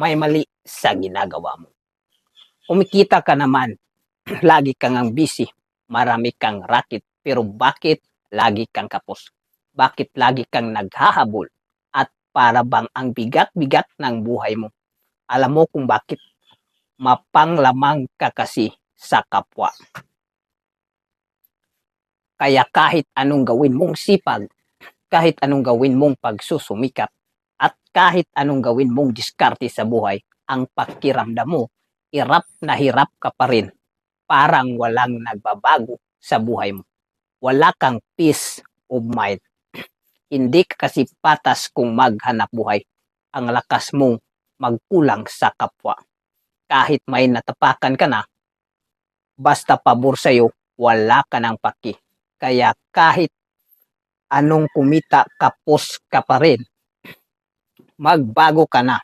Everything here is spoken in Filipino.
may mali sa ginagawa mo. Kumikita ka naman, lagi kang ang busy, marami kang racket, pero bakit lagi kang kapos? Bakit lagi kang naghahabol? At para bang ang bigat-bigat ng buhay mo? Alam mo kung bakit? Mapanglamang ka kasi sa kapwa. Kaya kahit anong gawin mong sipag, kahit anong gawin mong pagsusumikap, at kahit anong gawin mong diskarte sa buhay, ang pakiramdam mo, hirap na hirap ka pa rin. Parang walang nagbabago sa buhay mo. Wala kang peace of mind. Hindi ka kasi patas kung maghanap buhay. Ang lakas mong magkulang sa kapwa. Kahit may natapakan ka na, basta pabor sa'yo, wala ka ng paki. Kaya kahit anong kumita, kapos ka pa rin. Magbago ka na.